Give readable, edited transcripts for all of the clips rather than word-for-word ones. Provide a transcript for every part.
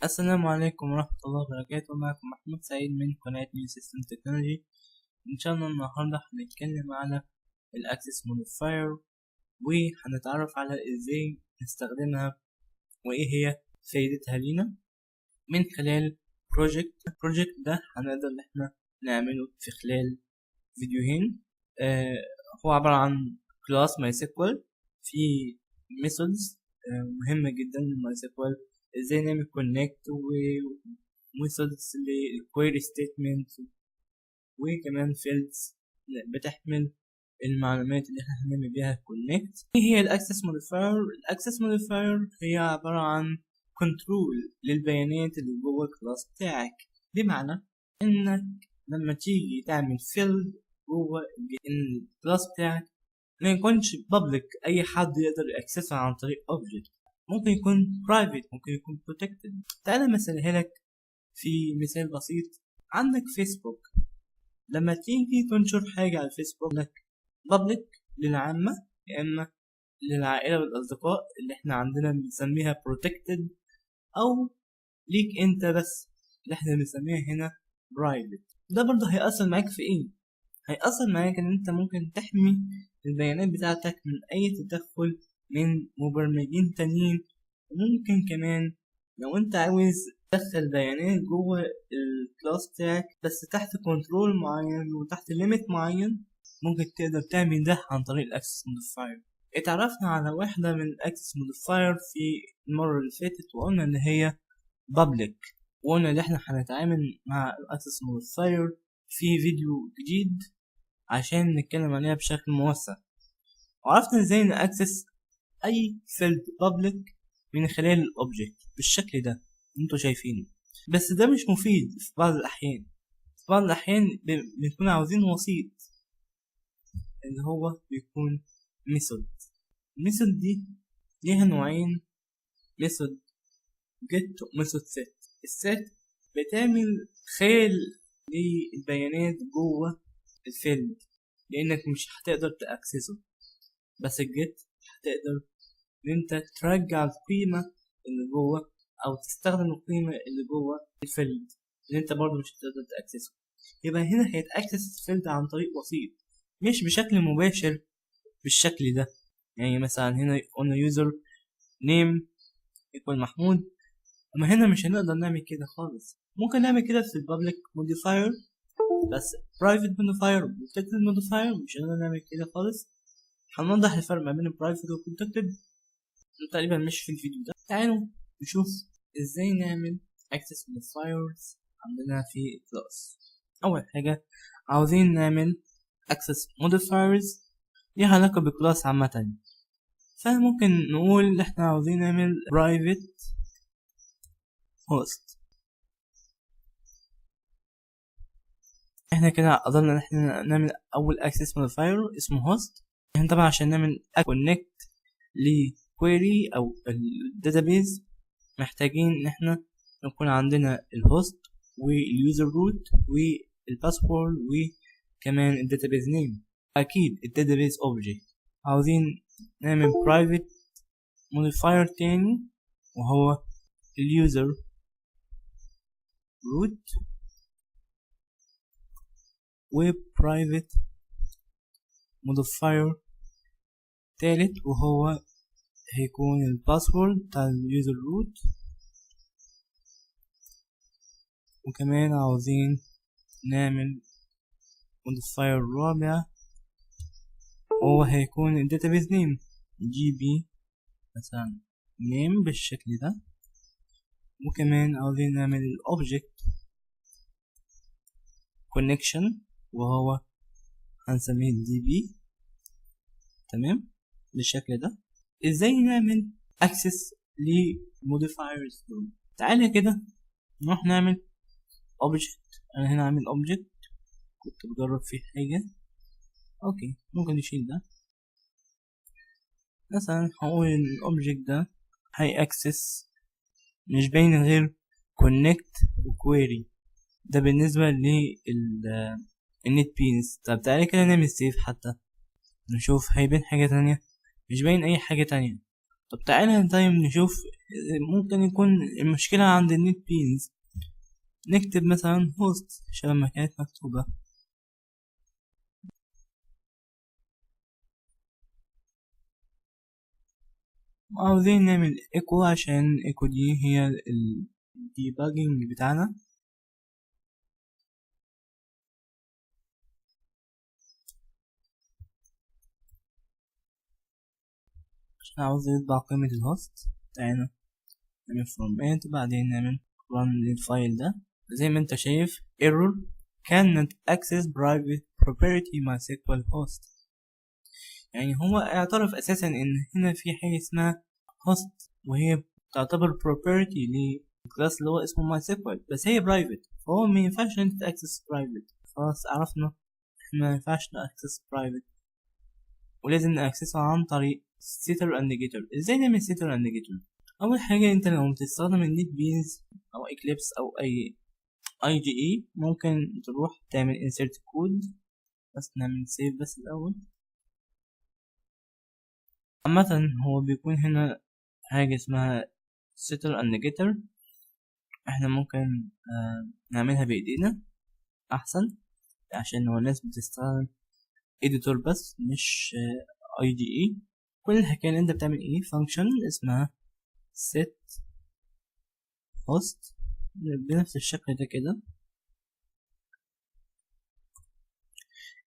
السلام عليكم ورحمة الله وبركاته. معكم محمود سعيد من قناة نيو سيستم تكنولوجي. إن شاء الله النهاردة هنتكلم على الأكسس موديفاير، وهنتعرف على إزاي نستخدمها وإيه هي فايدتها لينا من خلال البروجكت ده. هنقدر إن احنا نعمله في خلال فيديوهين. هو عبارة عن كلاس MySQL في ميثودز مهمة جدا. MySQL ازاي نعمل كونكت وميثودز للكويري ستيتمنت، وكمان فيلدز بتحمل المعلومات اللي احنا هنعمل بيها كونكت. ايه هي الاكسس موديفاير؟ الاكسس موديفاير هي عبارة عن كنترول للبيانات اللي جوه الكلاس بتاعك، بمعنى انك لما تيجي تعمل فيلد جوه الكلاس بتاعك ما يكونش بابليك، اي حد يقدر يأكسسها عن طريق اوبجكت. ممكن يكون برايفت، ممكن يكون بروتكتد. تعالى مثلها لك في مثال بسيط. عندك فيسبوك، لما تيجي تنشر حاجة على الفيسبوك لك بابليك للعامة يا اما للعائلة والاصدقاء، اللي احنا عندنا بنسميها بروتكتد، او ليك انت بس اللي احنا بنسميها هنا برايفت. ده برضه هيأثر معاك في ايه؟ هيأثر معاك ان انت ممكن تحمي البيانات بتاعتك من اي تدخل من مبرمجين تانيين. وممكن كمان لو انت عاوز تدخل بيانات جوه الكلاس بتاعك بس تحت كنترول معين وتحت ليميت معين، ممكن تقدر تعمل ده عن طريق الاكسس موديفاير. اتعرفنا على واحدة من الاكسس موديفاير في المرة اللي فاتت، وقلنا ان هي بابليك، وقلنا ان احنا هنتعامل مع الاكسس موديفاير في فيديو جديد عشان نتكلم عليها بشكل موسع. وعرفنا ازاي نأكسس اي فيلد بابليك من خلال الاوبجكت بالشكل ده انتوا شايفينه. بس ده مش مفيد في بعض الاحيان. في بعض الاحيان بنكون عاوزين وسيط، اللي هو بيكون ميثود. الميثود دي ليها نوعين، ميثود جيت وميثود سيت. السيت بتعمل خيل للبيانات جوه الفيلد لانك مش هتقدر تأكسسه، بس الجيت هتقدر ان انت ترجع القيمة اللي جوه او تستخدم القيمة اللي جوه الفيلد اللي انت برضه مش هتقدر تأكسسه. يبقى هنا هيتأكسس الفيلد عن طريق وسيط، مش بشكل مباشر بالشكل ده. يعني مثلا هنا قلنا يوزر نيم يكون محمود، اما هنا مش هنقدر نعمل كده خالص. ممكن نعمل كده في البابليك موديفاير، بس برايفت موديفاير وبروتكتد موديفاير مش هنقدر نعمل كده خالص. هنوضح الفرق ما بين البرايفت والبروتكتد تقريبا مش في الفيديو ده. تعالوا نشوف ازاي نعمل access modifiers عندنا في class. اول حاجة عاوزين نعمل access modifiers ليها علاقة بكلاس عامة، فممكن نقول احنا عاوزين نعمل private host. احنا كده قدرنا ان احنا نعمل اول access modifier اسمه host. احنا طبعا عشان نعمل connect لquery او database محتاجين ان احنا يكون عندنا الهوست واليوزر روت والباسورد وكمان الداتابيز نيم، اكيد الداتابيز اوبجكت. عاوزين نعمل برايفت موديفاير تاني وهو اليوزر روت، وبرايفت موديفاير تالت وهو هيكون الباسورد بتاع اليوزر روت. وكمان عاوزين نعمل موديفاير رابع وهو هيكون الداتابيز نيم GB مثلا نيم بالشكل ده. وكمان عاوزين نعمل الأوبجكت connection وهو هنسميه DB. تمام بالشكل ده. ازاي نعمل access لموديفايرز دول؟ تعالى كده نروح نعمل object. انا هنا عامل object كنت بجرب فيه حاجة. اوكي ممكن نشيل ده. مثلا هقول ان الاوبجكت ده هي access مش باين غير connect وquery. ده بالنسبة للنت بينز. طب تعالى كده نعمل سيف حتى نشوف هيبين حاجة تانية. مش باين اي حاجة تانية. طب تعالى طيب نشوف ممكن يكون المشكلة عند النت بينز، نكتب مثلا هوست شبه ما كانت مكتوبة، وعاوزين نعمل ايكو عشان ايكو دي هي الديباجنج بتاعنا. عشان عاوز يطبع قيمة الهوست بتاعنا، نعمل فورمات وبعدين نعمل run للفايل ده. زي ما انت شايف error cannot access private property MySQL host، يعني هو اعترف اساسا ان هنا في حاجة اسمها host، وهي تعتبر property للكلاس اللي هو اسمه MySQL، بس هي private، فهو ما ينفعش انت تاكسس private. خلاص عرفنا ما ينفعش ناكسس private، ولازم ناكسسه عن طريق setter and getter. ازاي نعمل setter and getter؟ اول حاجة انت لو بتستخدم النت بينز او اكليبس او اي IDE، ممكن تروح تعمل insert code، بس نعمل save بس الاول. عامة هو بيكون هنا حاجة اسمها setter and getter، احنا ممكن نعملها بايدينا احسن، عشان هو الناس بتستخدم editor بس مش IDE. كل الحكاية اللي انت بتعمل ايه function اسمها set host بنفس الشكل ده كده.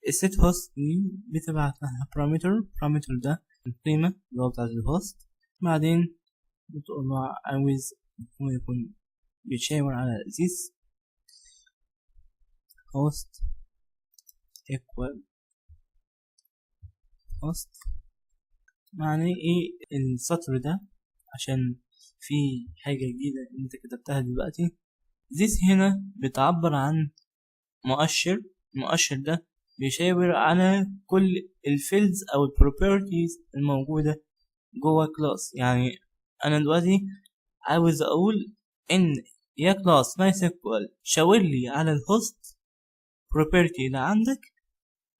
الset host دي بتبعت لها parameter ده القيمة اللي هو بتاعت الهوست، بعدين بتقول له عاوز هو يكون بيشاور على this host equal host. معناه ايه السطر ده؟ عشان في حاجة جديدة انت كتبتها دلوقتي. this هنا بتعبر عن المؤشر ده بيشاور على كل الفيلدز او البروبرتيز الموجودة جوه كلاس. يعني انا دلوقتي عاوز اقول ان يا كلاس ماي سيكوال شاور لي على الهوست بروبرتي اللي عندك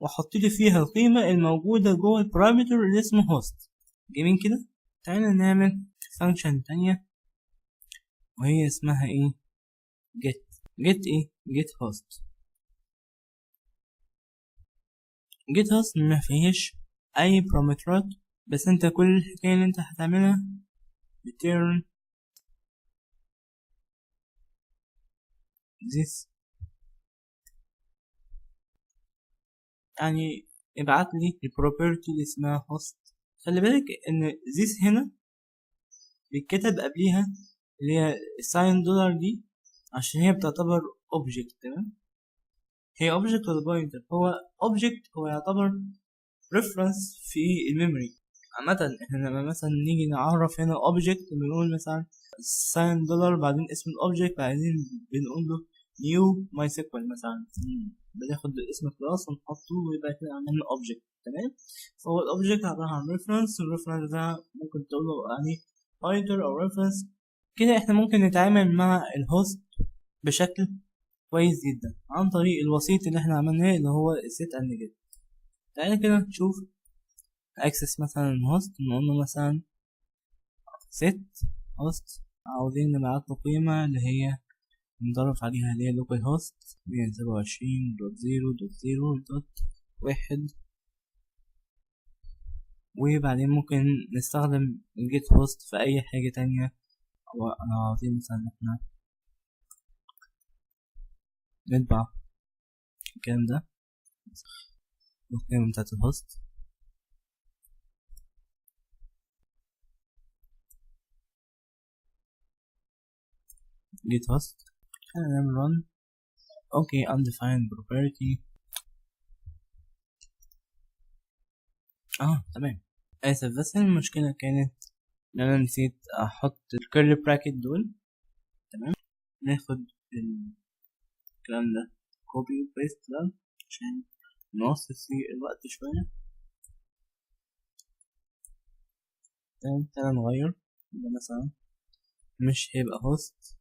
وحط لي فيها القيمة الموجودة جوه البارامتر اللي اسمه هوست. جميل كده. تعالى نعمل فانكشن تانية وهي اسمها ايه؟ get ايه؟ get host. get host ما فيهاش اي بارامترات، بس انت كل الحكاية اللي انت هتعملها return this، يعني ابعت لي البروبرتي اللي اسمها host. خلي بالك ان this هنا بيتكتب قبليها اللي هي الساين دولار دي، عشان هي بتعتبر object. تمام، هي object ولا pointer؟ هو object، هو يعتبر reference في الميموري. عامة احنا لما مثلا نيجي نعرف هنا object بنقول مثلا ساين دولار بعدين اسم الاوبجكت بعدين بنقول له new MySQL مثلا، بناخد اسم الكلاس ونحطه ويبقى كده عملنا object. تمام، فهو الاوبجكت عبارة عن reference، الريفرنس ده ممكن تقول له يعني pointer او reference. كده احنا ممكن نتعامل مع الهوست بشكل كويس جدا عن طريق الوسيط اللي احنا عملناه اللي هو set and get. تعالى كده نشوف access مثلا الهوست، نقول له مثلا set host، عاوزين نبعت له قيمة اللي هي نضرب عليها اللي هي local host 127.0.0.1، وبعدين ممكن نستخدم الجيت هوست في أي حاجة تانية. أو لو عاوزين مثلا احنا نطبع الكلام ده القيمة بتاعت الهوست، جيت هوست، نعمل run. اوكي undefined property. تمام. اسف بس المشكلة كانت ان انا نسيت احط الكيرلي براكت دول. تمام، ناخد الكلام ده كوبي وبيست ده عشان نوصل فيه الوقت شوية. تمام، تعالى نغير ده مثلا مش هيبقى host،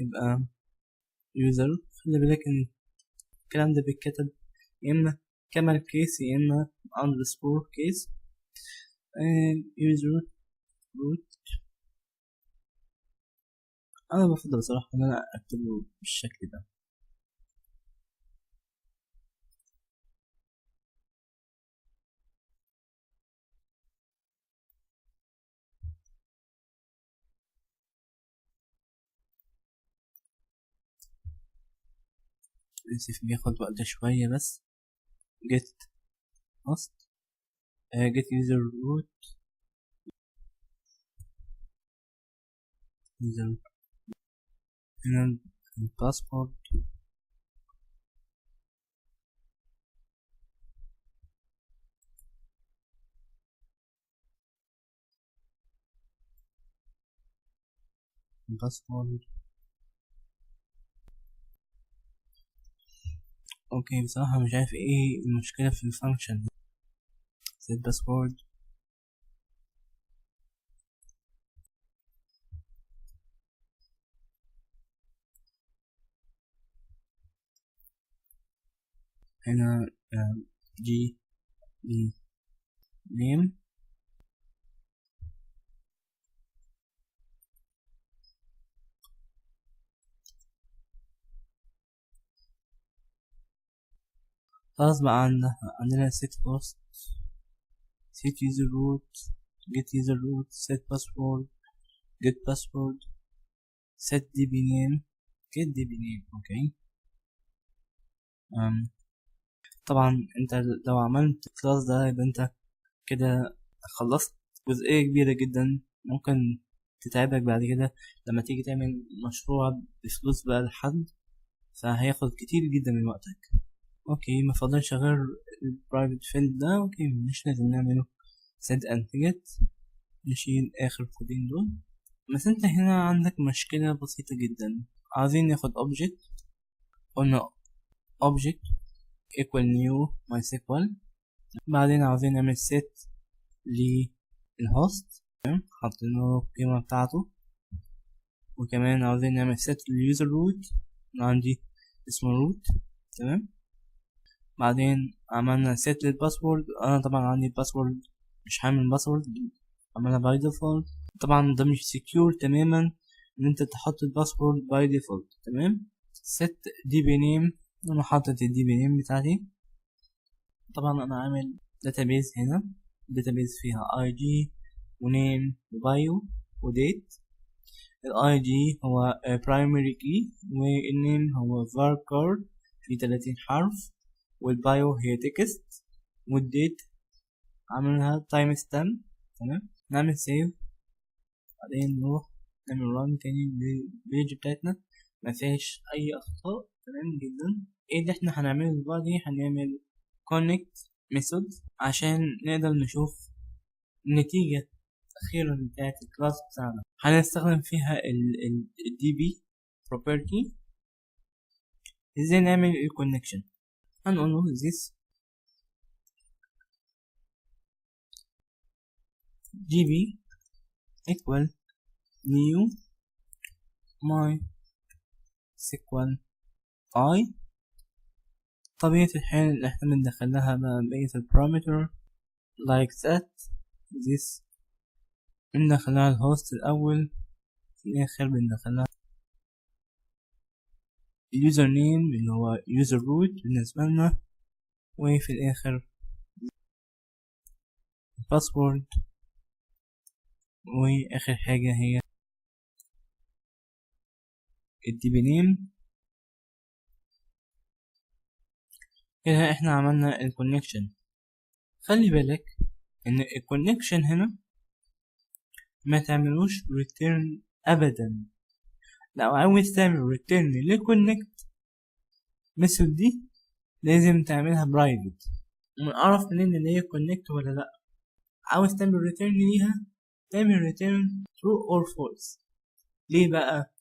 يبقى user. خلي بالك ان الكلام ده بيتكتب يا اما كامل كيس يا اما underscore كيس. user root انا بفضل بصراحة ان انا اكتبه بالشكل ده. اسف بياخد وقت شوية بس. get host get user root user هنا الباسورد اوكي بصراحة مش عارف ايه المشكلة في الفانكشن دي. set password هنا g name خلاص بقى عندنا set host set user root get user root set password get password set db name get db name اوكي. طبعا انت لو عملت الكلاس ده يبقى انت كده خلصت جزئية كبيرة جدا ممكن تتعبك بعد كده لما تيجي تعمل مشروع بفلوس بقى لحد، فهياخد كتير جدا من وقتك. اوكي مفضلش غير البرايفت فيلد ده. اوكي مش لازم نعمله set and get، نشيل اخر كودين دول. بس انت هنا عندك مشكلة بسيطة جدا. عايزين ناخد object، قلنا object equal new MySQL، بعدين عاوزين نعمل set للهوست حاطين له القيمة بتاعته، وكمان عاوزين نعمل set للuser root عندي اسمه root تمام. بعدين عملنا set للباسورد، انا طبعا عندي الباسورد مش هعمل باسورد، عملها باي ديفولت. طبعا ده مش سكيور تماما ان انت تحط الباسورد باي ديفولت تمام. set db name، انا حاطط الدي بي نيم بتاعتي. طبعا انا عامل داتابيز هنا، داتابيز فيها id ونيم وبايو وديت. الاي دي هو primary key، والنيم هو varchar في 30 حرف، والبايو هي تكست، والديت عاملها تايم ستامب تمام. نعمل سيف، بعدين نروح نعمل ران تاني للبيج بتاعتنا مفيهاش اي اخطاء تمام جدا. ايه اللي احنا هنعمله دلوقتي؟ هنعمل connect method عشان نقدر نشوف النتيجة الأخيرة بتاعت الكلاس بتاعنا. هنستخدم فيها ال DB property. ازاي نعمل الكونكشن؟ هنقول له this DB equal new MySQL I. طبيعة الحال اللي احنا بندخلها بقى بقية البارامتر like that this، بندخلها الهوست الأول، في الآخر بندخلها اليوزر نيم اللي هو user root بالنسبة لنا، وفي الآخر الباسورد، وآخر حاجة هي الدي بي نيم. كده احنا عملنا الكونكشن. خلي بالك ان الكونكشن هنا ما تعملوش return ابدا. لو عاوز تعمل return للكونكت ميثود دي لازم تعملها برايفت، ونعرف منين ان هي كونكت ولا لا. عاوز تعمل return ليها تعمل return true or false. ليه بقى؟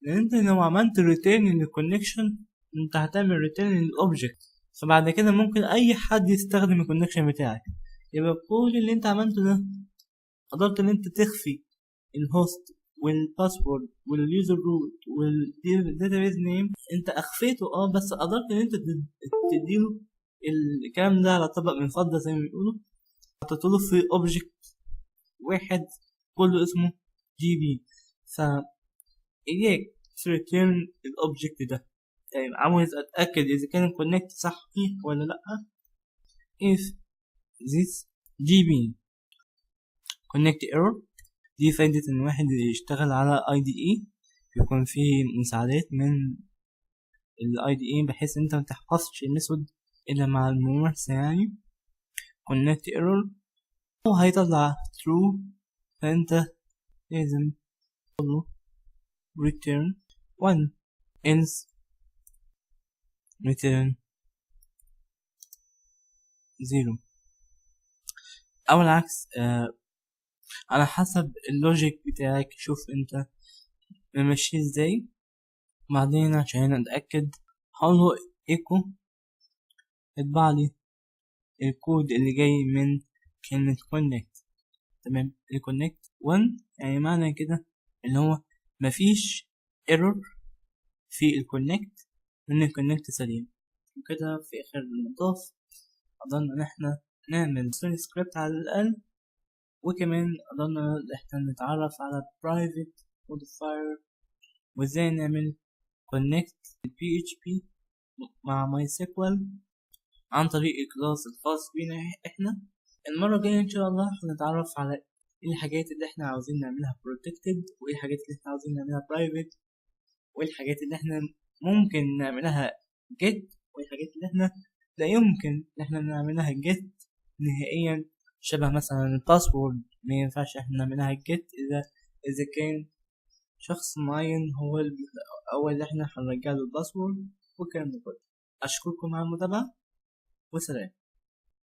لان انت لو عملت return للكونكشن انت هتعمل return للاوبجكت، فبعد كده ممكن اي حد يستخدم الكونكشن بتاعك. يبقى كل اللي انت عملته ده قدرت ان انت تخفي الهوست والباسورد واليوزر روت والداتابيز نيم، انت اخفيته بس قدرت ان انت تديله الكلام ده على طبق من فضة زي ما بيقولوا، حطيته في اوبجكت واحد كله اسمه جي بي. ف إياك تريتيرن الأوبجكت ده. طيب عاوز أتأكد إذا كان الكونكت صحيح ولا لأ. if this gb connect error، دي فايدة إن واحد يشتغل على IDE يكون فيه مساعدات من ال IDE بحيث انت متحفظش الميثود الا مع الممارسة يعني. connect error وهيطلع true، فانت لازم تقوله return 1 else return 0 او العكس. على حسب اللوجيك بتاعك، شوف انت ممشي ازاي. بعدين عشان اتأكد هقوله echo اطبع لي الكود اللي جاي من كلمة connect. تمام، الكونكت 1 يعني معنى كده اللي هو مفيش ايرور في الكونكت، لان الكونكت سليم. وكده في اخر المطاف قدرنا ان احنا نعمل ستوري سكريبت على الاقل، وكمان قدرنا ان احنا نتعرف على private modifier وازاي نعمل connect PHP مع MySQL عن طريق الكلاس الخاص بينا احنا. المرة الجاية ان شاء الله هنتعرف على ايه الحاجات اللي احنا عاوزين نعملها protected، وايه الحاجات اللي احنا عاوزين نعملها private، وايه الحاجات اللي احنا ممكن نعملها get، وايه الحاجات اللي احنا لا يمكن ان احنا نعملها get نهائيا. شبه مثلا الباسورد ما ينفعش احنا نعملها get اذا كان شخص معين هو اللي احنا هنرجع له الباسورد والكلام ده كله. اشكركم على المتابعة وسلام.